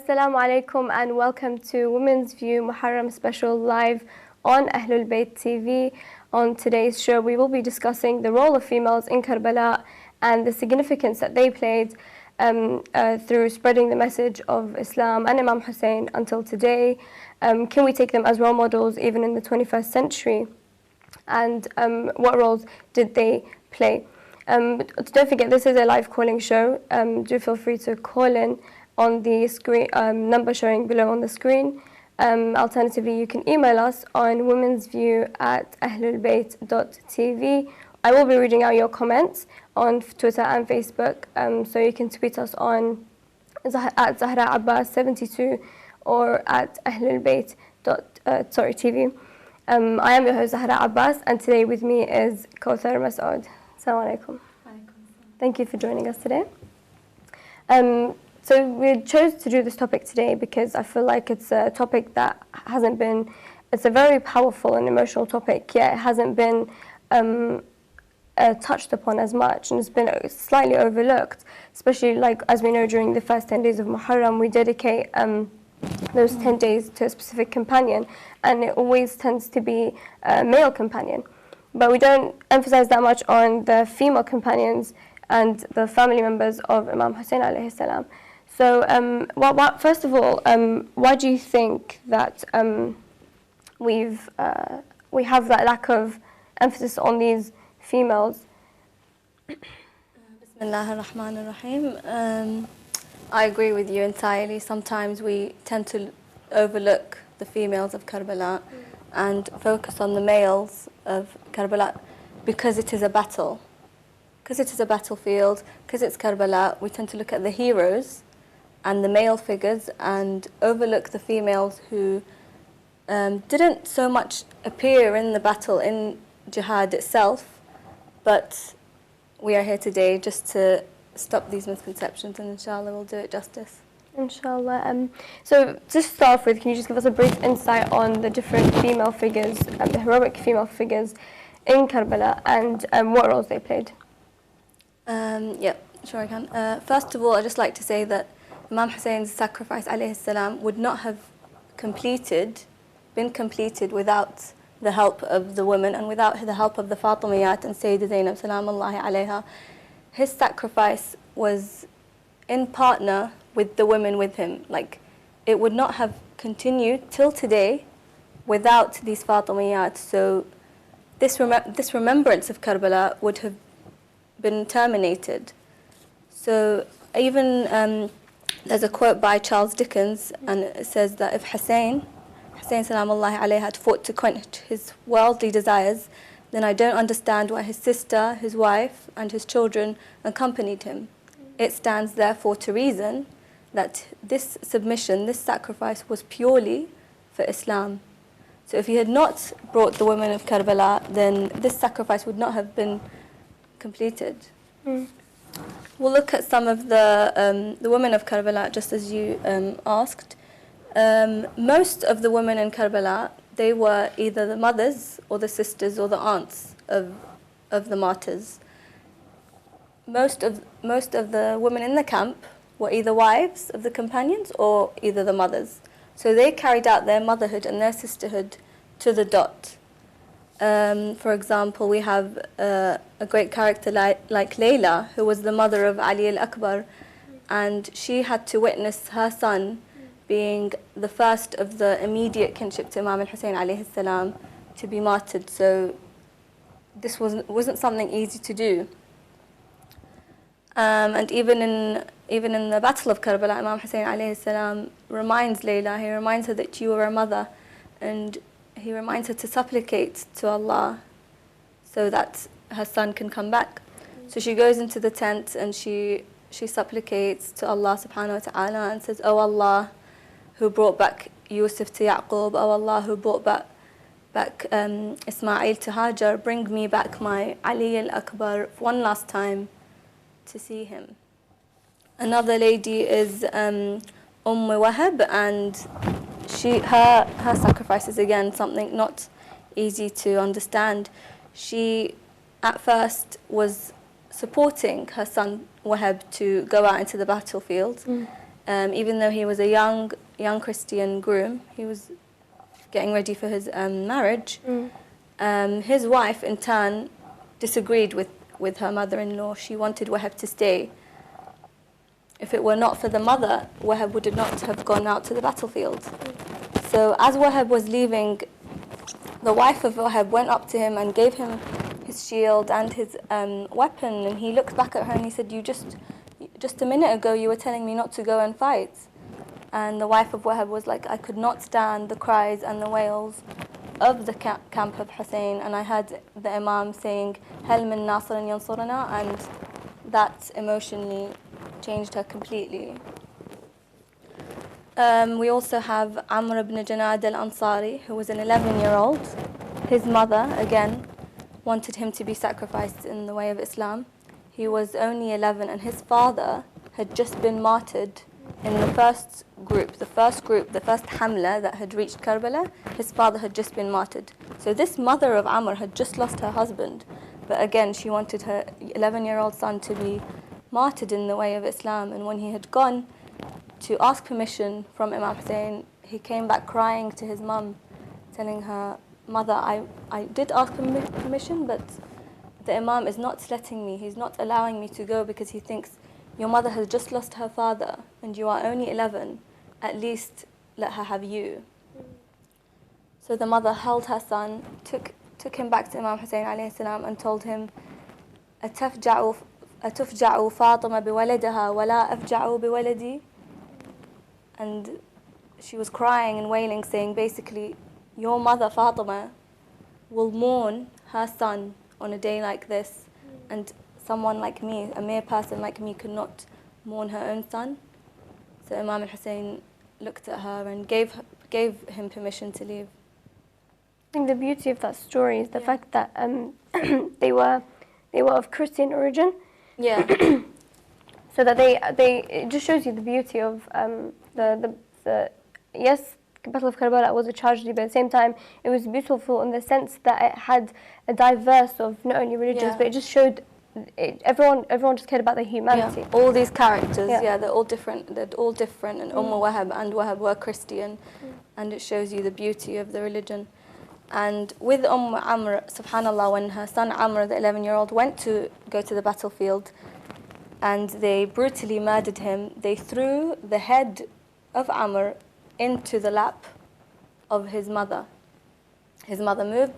Assalamu alaikum and welcome to Women's View Muharram Special live on Ahlulbayt TV. On today's show, we will be discussing the role of females in Karbala and the significance that they played through spreading the message of Islam and Imam Hussein until today. Can we take them as role models even in the 21st century? And what roles did they play? Don't forget, this is a live calling show. Do feel free to call in on the screen number showing below on the screen. Alternatively, you can email us on womensview@ahlulbayt.tv. I will be reading out your comments on Twitter and Facebook, so you can tweet us on at Zahra Abbas 72 or at Ahlulbayt TV. I am your host Zahra Abbas, and today with me is Kawther Masood. Assalamu alaikum. Thank you for joining us today. So we chose to do this topic today because I feel like it's a topic that hasn't been, it's a very powerful and emotional topic, yet it hasn't been touched upon as much, and it's been slightly overlooked, especially like as we know during the first 10 days of Muharram, we dedicate those 10 days to a specific companion, and it always tends to be a male companion. But we don't emphasize that much on the female companions and the family members of Imam Hussein alayhi salam. So, first of all, why do you think that we have that lack of emphasis on these females? Bismillah ar-Rahman ar-Rahim. I agree with you entirely. Sometimes we tend to overlook the females of Karbala and focus on the males of Karbala because it is a battle. Because it is a battlefield, because it's Karbala, we tend to look at the heroes and the male figures and overlook the females who didn't so much appear in the battle in jihad itself, but we are here today just to stop these misconceptions, and inshallah we'll do it justice. Inshallah. So just to start off with, can you just give us a brief insight on the different female figures, the heroic female figures in Karbala, and what roles they played? Yeah, sure I can. First of all, I'd just like to say that Imam Hussein's sacrifice alayhi salam would not have been completed without the help of the women and without the help of the Fatimiyat and Lady Zainab salamullahi alayha. His sacrifice was in partner with the women with him. Like, it would not have continued till today without these Fatimiyat. So this remembrance of Karbala would have been terminated. So even there's a quote by Charles Dickens, and it says that if Hussein salamullahi alayhi had fought to quench his worldly desires, then I don't understand why his sister, his wife, and his children accompanied him. It stands therefore to reason that this submission, this sacrifice, was purely for Islam. So if he had not brought the women of Karbala, then this sacrifice would not have been completed. We'll look at some of the women of Karbala, just as you asked. Most of the women in Karbala, they were either the mothers or the sisters or the aunts of the martyrs. Most of the women in the camp were either wives of the companions or either the mothers. So they carried out their motherhood and their sisterhood to the dot. For example, we have a great character like Layla, who was the mother of Ali al-Akbar, and she had to witness her son being the first of the immediate kinship to Imam al-Hussein alayhi salam to be martyred. So this wasn't something easy to do. And even in the Battle of Karbala, Imam Hussein alayhi salam reminds Layla, he reminds her that you are a mother, and he reminds her to supplicate to Allah so that her son can come back. So she goes into the tent and she supplicates to Allah subhanahu wa ta'ala and says, "Oh Allah, who brought back Yusuf to Yaqub, oh Allah, who brought back Ismail to Hajar, bring me back my Ali al-Akbar one last time to see him." Another lady is Wahab, and her sacrifice is again something not easy to understand. She at first was supporting her son Wahab to go out into the battlefield, even though he was a young Christian groom, he was getting ready for his marriage. His wife, in turn, disagreed with her mother-in-law. She wanted Wahab to stay. If it were not for the mother, Wahab would not have gone out to the battlefield. So as Wahab was leaving, the wife of Wahab went up to him and gave him his shield and his weapon, and he looked back at her and he said, just a minute ago you were telling me not to go and fight. And the wife of Wahab was like, I could not stand the cries and the wails of the camp of Hussein, and I heard the Imam saying, Hal min nasirin yansurana, and that emotionally changed her completely. We also have Amr ibn Janad al-Ansari, who was an 11-year-old. His mother, again, wanted him to be sacrificed in the way of Islam. He was only 11, and his father had just been martyred in the first Hamla that had reached Karbala. His father had just been martyred. So this mother of Amr had just lost her husband, but again, she wanted her 11-year-old son to be martyred in the way of Islam. And when he had gone to ask permission from Imam Hussein, he came back crying to his mum, telling her, Mother, I did ask permission, but the Imam is not letting me. He's not allowing me to go because he thinks your mother has just lost her father and you are only 11. At least let her have you. So the mother held her son, took him back to Imam Hussein alayhi salam and told him, أتفجع فاطمة بولدها ولا أفجع بولدي? And she was crying and wailing, saying basically, your mother Fatima will mourn her son on a day like this, and someone like me, a mere person like me, could not mourn her own son. So Imam al-Hussein looked at her and gave him permission to leave. I think the beauty of that story is the fact that they were of Christian origin. Yeah. So that it just shows you the beauty of the yes, Battle of Karbala was a tragedy, but at the same time it was beautiful in the sense that it had a diverse of not only religions, but it just showed everyone just cared about their humanity. Yeah. All these characters, they're all different. And Wahab and Wahab were Christian, and it shows you the beauty of the religion. And with Amr, subhanallah, when her son Amr, the 11-year-old, went to go to the battlefield, and they brutally murdered him, they threw the head of Amr into the lap of his mother. His mother moved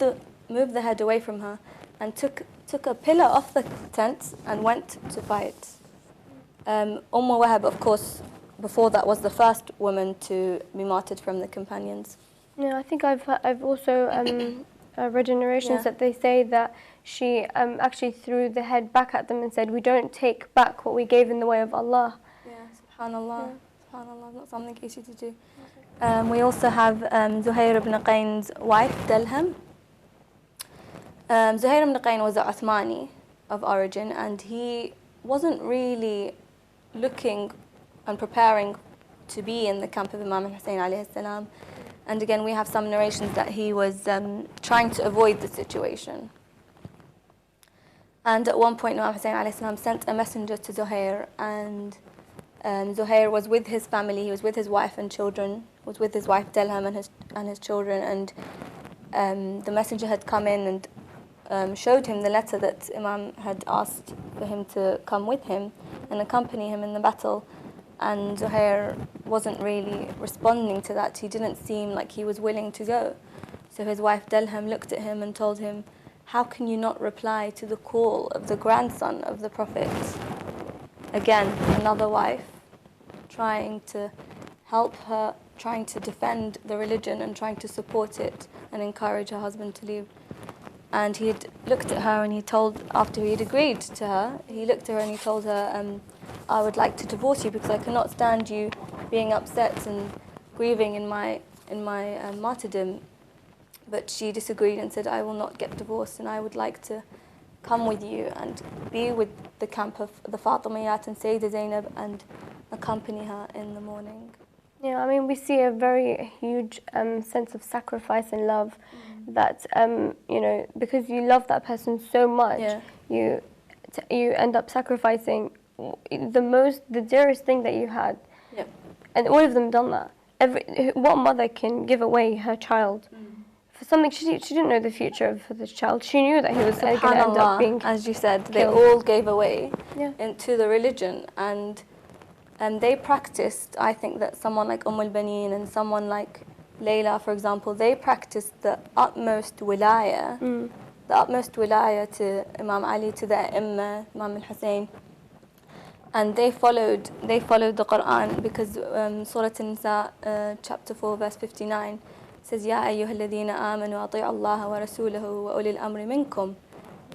the head away from her and took a pillar off the tent and went to fight. Wahab, of course, before that was the first woman to be martyred from the companions. Yeah, I think I've also read in narrations that they say that she actually threw the head back at them and said, we don't take back what we gave in the way of Allah. Yeah, subhanallah. Yeah. SubhanAllah, not something easy to do. We also have Zuhair ibn Qayn's wife, Dalham. Zuhair ibn Qayn was an Uthmani of origin, and he wasn't really looking and preparing to be in the camp of Imam Hussein alayhi salam. And again, we have some narrations that he was trying to avoid the situation. And at one point, Imam Hussein alayhi salam sent a messenger to Zuhair, and Zuhair was with his family. He was with his wife and children. Was with his wife Dalham and his children. And the messenger had come in and showed him the letter that Imam had asked for him to come with him and accompany him in the battle. And Zuhair wasn't really responding to that. He didn't seem like he was willing to go. So his wife Dalham looked at him and told him, "How can you not reply to the call of the grandson of the Prophet?" Again, another wife trying to help her, trying to defend the religion and trying to support it and encourage her husband to leave. And he had looked at her and he told, after he had agreed to her, he looked at her and he told her, "I would like to divorce you because I cannot stand you being upset and grieving in my martyrdom." But she disagreed and said, "I will not get divorced and I would like to come with you and be with the camp of the Fatimiyat and Lady Zainab and accompany her in the morning." Yeah, I mean, we see a very huge sense of sacrifice and love that, because you love that person so much, you end up sacrificing the dearest thing that you had. and all of them done that. What mother can give away her child for something she didn't know the future of this child? She knew that he was going to end up being as you said, killed. they all gave away Yeah. into the religion, and they practiced. I think that someone like Al-Baneen and someone like Layla, for example, they practiced the utmost wilaya, to Imam Ali, to the Imam al-Hussein, and they followed the Quran, because Surah An-Nisa, chapter 4, verse 59 says, Ya ayyuha alladhina amanu ati'u Allah wa rasulahu wa ulil amri minkum.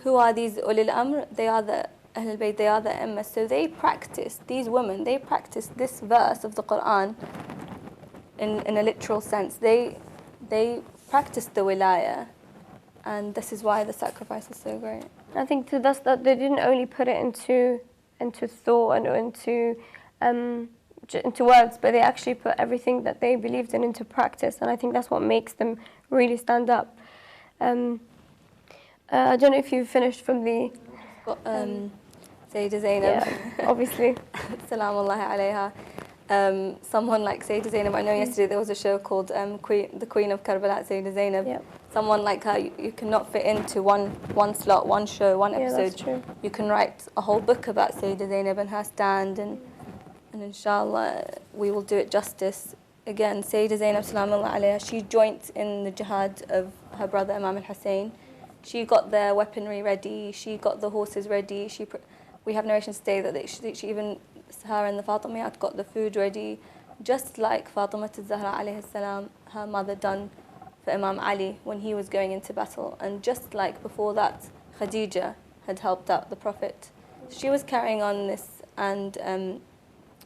Who are these ulil amr? They are the Ahlulbayt, they are the Immas. So these women, they practiced this verse of the Quran in a literal sense. They practiced the wilaya, and this is why the sacrifice is so great. I think thus that they didn't only put it into thought and into words, but they actually put everything that they believed in into practice, and I think that's what makes them really stand up. I don't know if you finished from the Lady Zainab. Yeah, obviously. Salamullahi alayha. Someone like Lady Zainab, I know yesterday there was a show called The Queen of Karbala, Lady Zainab. Yeah. Someone like her, you cannot fit into one slot, one show, one episode. Yeah, that's true. You can write a whole book about Lady Zainab and her stand, and inshallah we will do it justice. Again, Sayyida Zainab salamullahi alayha, she joined in the jihad of her brother Imam al-Hussein. She got their weaponry ready, she got the horses ready. We have narrations today that she even, her and the Fatimiyat got the food ready, just like Fatima Zahra alayhi salam, her mother, done for Imam Ali when he was going into battle. And just like before that, Khadija had helped out the Prophet. She was carrying on this, and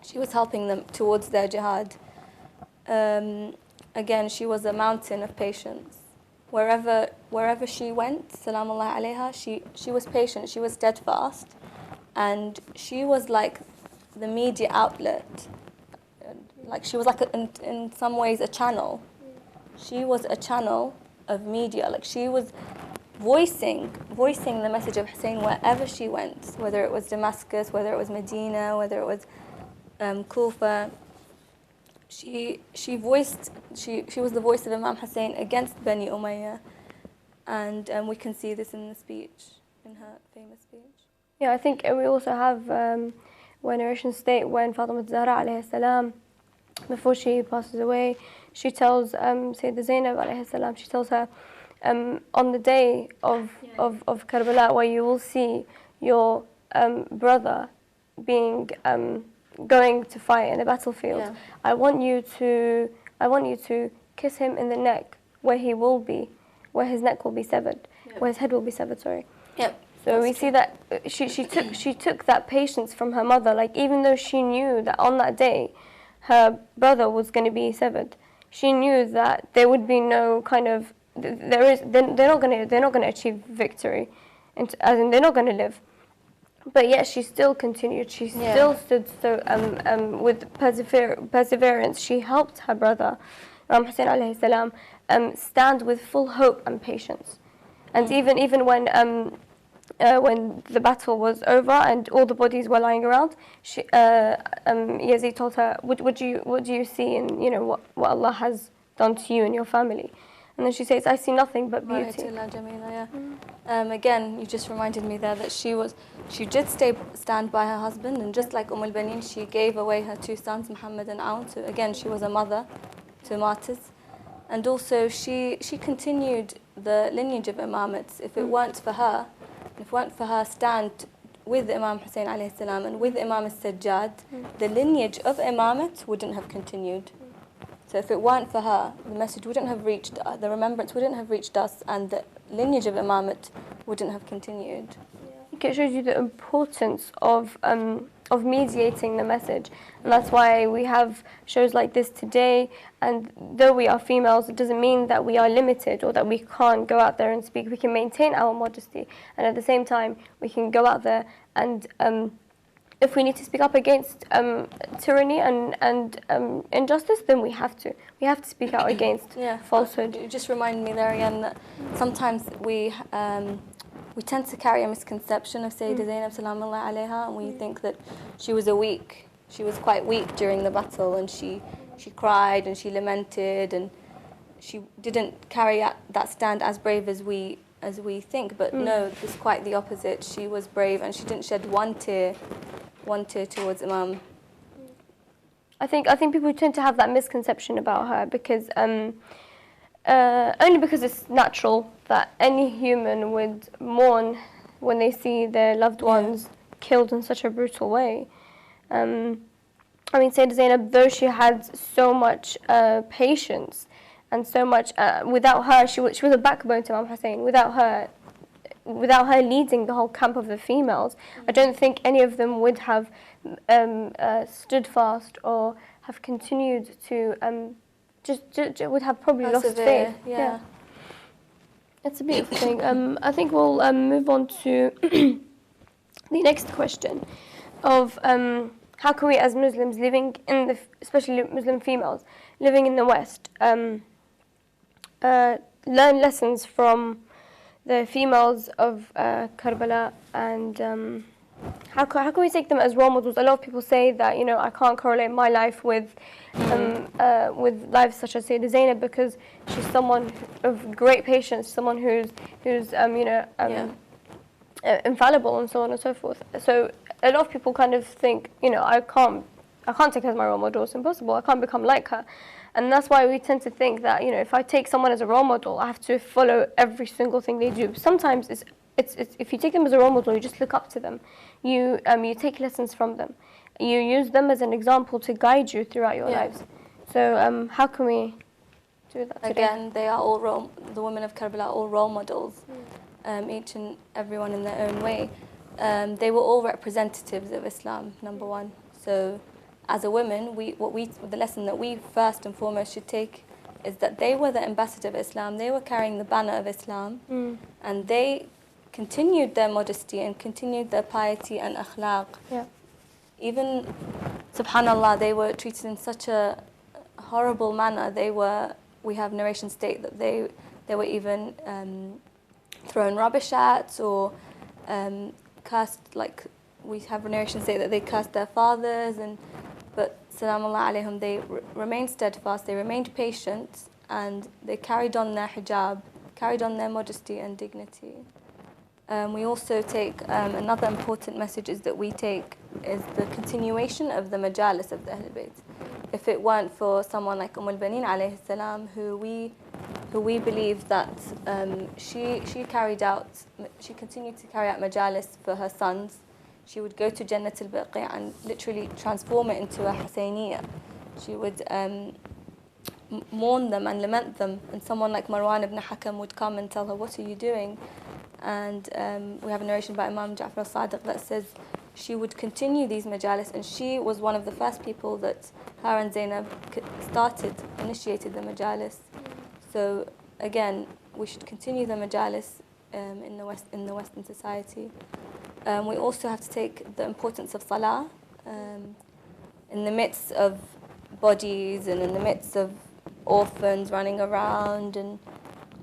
she was helping them towards their jihad. Again, she was a mountain of patience. Wherever she went, salamullahi alayha, she was patient, she was steadfast, and she was like the media outlet. Like she was like in some ways a channel. She was a channel of media. Like she was voicing the message of Hussein wherever she went, whether it was Damascus, whether it was Medina, whether it was Kufa. She was the voice of Imam Hussein against Bani Umayyah, and we can see this in the speech, in her famous speech. Yeah, I think we also have when narrations state when Fatima Zahra alayhi salam, before she passes away, she tells Sayyida Zainab alayhi salam, she tells her on the day of Karbala, where you will see your brother being going to fight in the battlefield. Yeah. I want you to kiss him in the neck, where his neck will be severed, where his head will be severed. Sorry. Yep. So we see that she took that patience from her mother. Like even though she knew that on that day, her brother was going to be severed, she knew that there would be no kind of they're not going to achieve victory, and as in they're not going to live. But yet she still continued. She still stood so with perseverance. She helped her brother, Imam Hussein alayhi salam, stand with full hope and patience. And even when the battle was over and all the bodies were lying around, Yazid told her, "What do you see in what Allah has done to you and your family?" And then she says, "I see nothing but beauty." Again, you just reminded me there that she did stand by her husband, and just like Al-Baneen, she gave away her two sons, Muhammad and Aun. So again, she was a mother to martyrs, and also she continued the lineage of imamates. If it weren't for her stand with Imam Hussein alayhi salam and with Imam al-Sajjad, the lineage of imamate wouldn't have continued. So if it weren't for her, the message wouldn't have reached, the remembrance wouldn't have reached us, and the lineage of imamate wouldn't have continued. I think it shows you the importance of mediating the message, and that's why we have shows like this today. And though we are females, it doesn't mean that we are limited or that we can't go out there and speak. We can maintain our modesty, and at the same time, we can go out there and if we need to speak up against tyranny and injustice, then we have to. We have to speak out against falsehood. It just reminded me there again that sometimes we tend to carry a misconception of Sayyida Zainab salamullahi alayha, and we think that she was a weak she was quite weak during the battle, and she cried and she lamented, and she didn't carry out that stand as brave as we think. But no, it's quite the opposite. She was brave, and she didn't shed one tear towards Imam. I think people tend to have that misconception about her because only because it's natural that any human would mourn when they see their loved ones killed in such a brutal way. I mean, Lady Zainab, though she had so much patience and so much, without her, she was a backbone to Imam Hussein. Without her leading the whole camp of the females, I don't think any of them would have stood fast or have continued to just would have probably lost faith. Yeah. It's a beautiful thing. I think we'll move on to the next question of how can we as Muslims living in especially Muslim females living in the West, learn lessons from the females of Karbala, and how can we take them as role models? A lot of people say that, you know, I can't correlate my life with lives such as Lady Zainab because she's someone of great patience, someone who's infallible and so on and so forth. So a lot of people kind of think, you know, I can't take her as my role model. It's impossible. I can't become like her. And that's why we tend to think that, you know, if I take someone as a role model, I have to follow every single thing they do. Sometimes it's if you take them as a role model, you just look up to them. You take lessons from them. You use them as an example to guide you throughout your lives. So how can we do that today? Again, they are all the women of Karbala are all role models, each and everyone in their own way. They were all representatives of Islam, number one. So as a woman, the lesson that we first and foremost should take is that they were the ambassador of Islam. They were carrying the banner of Islam, and they continued their modesty and continued their piety and akhlaq. Yeah. Even, subhanallah, they were treated in such a horrible manner. We have narrations state that they were even thrown rubbish at or cursed, like we have narrations say that they cursed their fathers, but salamullah alayhim, they remained steadfast, they remained patient, and they carried on their hijab, carried on their modesty and dignity. We also take another important message is that we take is the continuation of the majalis of the Ahlulbayt. If it weren't for someone like Al-Baneen alayhi salam, who we believe that she continued to carry out majalis for her sons. She would go to Jannat al-Baqi' and literally transform it into a Husayniyya. She would mourn them and lament them, and someone like Marwan ibn Hakam would come and tell her, "What are you doing?" And we have a narration by Imam Ja'far al-Sadiq that says she would continue these majalis, and she was one of the first people that her and Zainab initiated the majalis. So again, we should continue the majalis in the Western society. We also have to take the importance of salah in the midst of bodies and in the midst of orphans running around and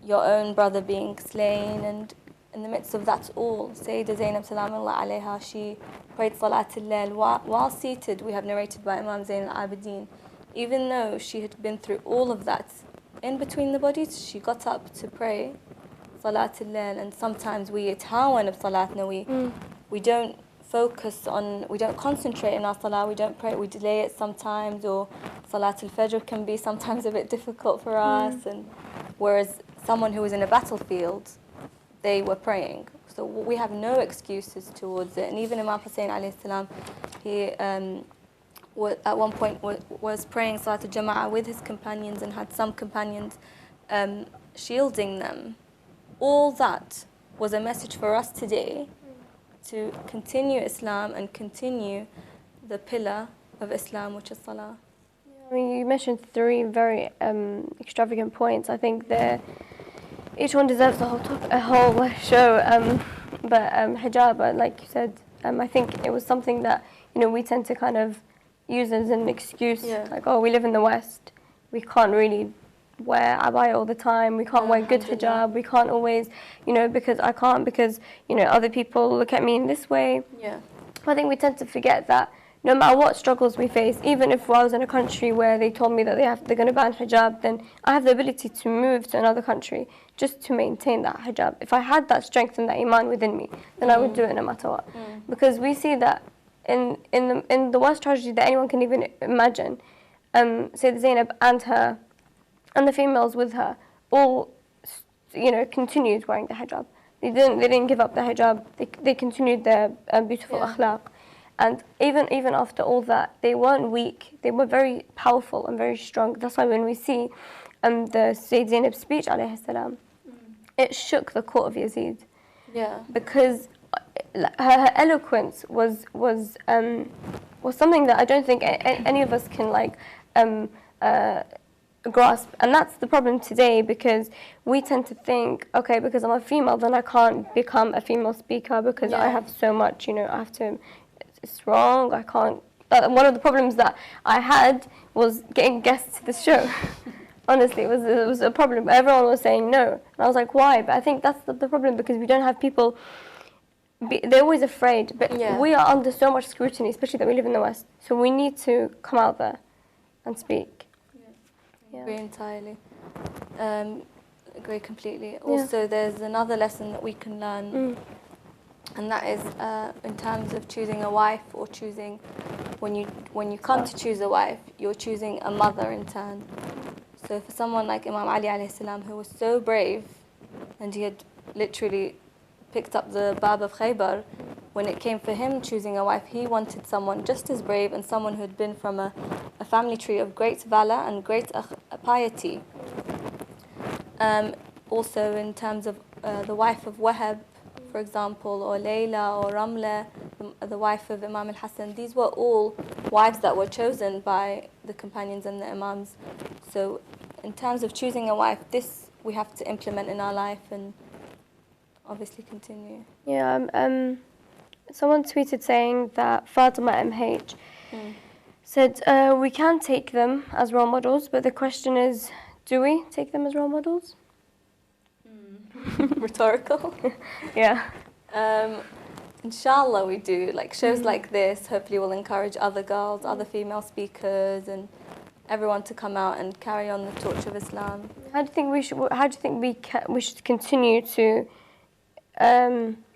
your own brother being slain, and in the midst of that all, Sayyidah Zainab salamullah alayha, she prayed Salatul Layl while seated. We have narrated by Imam Zain al-Abidin. Even though she had been through all of that, in between the bodies, she got up to pray Salatul Layl. And sometimes we atawan of Salatna, we don't concentrate in our salah, we don't pray, we delay it sometimes, or Salatul Fajr can be sometimes a bit difficult for us. And whereas someone who was in a battlefield, they were praying. So we have no excuses towards it. And even Imam Hussein alayhi salam, he at one point was praying Salatul Jama'ah with his companions and had some companions shielding them. All that was a message for us today to continue Islam and continue the pillar of Islam, which is Salah. I mean, you mentioned three very extravagant points. I think each one deserves a whole show. But hijab, like you said, I think it was something that, you know, we tend to kind of use as an excuse. Like, oh, we live in the West, we can't really wear abaya all the time, we can't wear good hijab, we can't always, you know, because I can't, because, you know, other people look at me in this way. But I think we tend to forget that no matter what struggles we face, even if I was in a country where they told me that they're going to ban hijab, then I have the ability to move to another country just to maintain that hijab. If I had that strength and that iman within me, then I would do it no matter what. Because we see that in the worst tragedy that anyone can even imagine, Lady Zainab and the females with her all, continued wearing the hijab. They didn't give up the hijab. They continued their beautiful akhlaq. And even after all that, they weren't weak. They were very powerful and very strong. That's why when we see the Lady Zainab speech, alayhi salam, it shook the court of Yazid. Yeah. Because her eloquence was something that I don't think any of us can grasp. And that's the problem today, because we tend to think, okay, because I'm a female, then I can't become a female speaker because I have so much, I have to. It's wrong. I can't. One of the problems that I had was getting guests to the show. Honestly, it was a problem. Everyone was saying no, and I was like, why? But I think that's the problem, because we don't have people. They're always afraid, but we are under so much scrutiny, especially that we live in the West. So we need to come out there and speak. Yeah. Agree entirely. Agree completely. Also, there's another lesson that we can learn. And that is in terms of choosing a wife, or choosing, when you come to choose a wife, you're choosing a mother in turn. So for someone like Imam Ali alayhi salam, who was so brave, and he had literally picked up the Bab of Khaybar, when it came for him choosing a wife, he wanted someone just as brave, and someone who had been from a family tree of great valor and great piety. Also in terms of the wife of Wahab, for example, or Layla or Ramla, the wife of Imam al-Hassan, these were all wives that were chosen by the companions and the Imams. So in terms of choosing a wife, this we have to implement in our life and obviously continue. Yeah, someone tweeted saying that Fatima MH said, we can take them as role models, but the question is, do we take them as role models? Rhetorical. Yeah. Inshallah we do. Like shows like this hopefully will encourage other girls, other female speakers, and everyone to come out and carry on the torch of Islam. How do you think we should continue to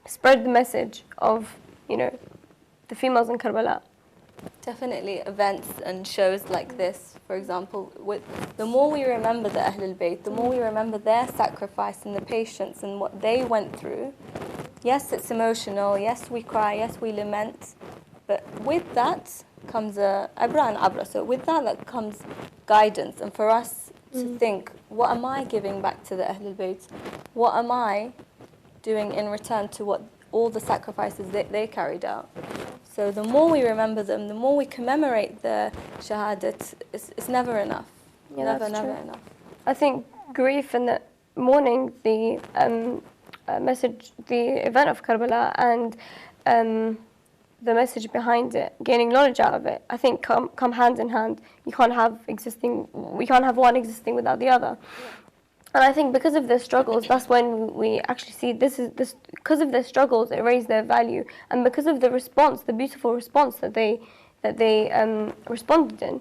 spread the message of, the females in Karbala? Definitely events and shows like this, for example. The more we remember the Ahlulbayt, the more we remember their sacrifice and the patience and what they went through. Yes, it's emotional. Yes, we cry. Yes, we lament. But with that comes a abra and abra. So with that comes guidance. And for us to think, what am I giving back to the Ahlulbayt? What am I doing in return to what all the sacrifices they carried out? So the more we remember them, the more we commemorate the shahadat, it's never enough. Yeah, never enough. I think grief and the mourning, the message, the event of Karbala, and the message behind it, gaining knowledge out of it, I think come hand in hand. We can't have one existing without the other. Yeah. And I think because of their struggles, that's when we actually see this. Because of their struggles, it raised their value, and because of the response, the beautiful response that they responded in,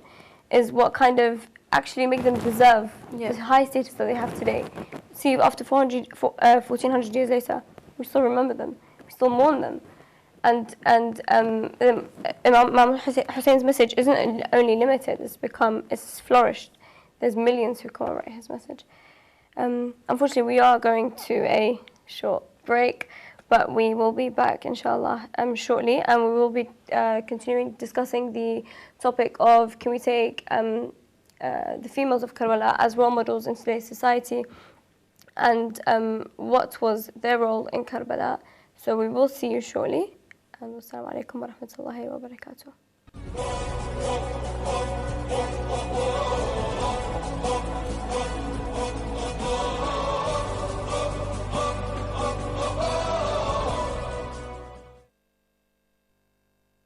is what kind of actually make them deserve the high status that they have today. See, after 1400 years later, we still remember them, we still mourn them, and Imam Hussein's message isn't only limited; it's flourished. There's millions who commemorate his message. Unfortunately, we are going to a short break, but we will be back, inshallah, shortly, and we will be continuing discussing the topic of, can we take the females of Karbala as role models in today's society, and what was their role in Karbala. So we will see you shortly, and wassalamu alaikum wa rahmatullahi wa barakatuh.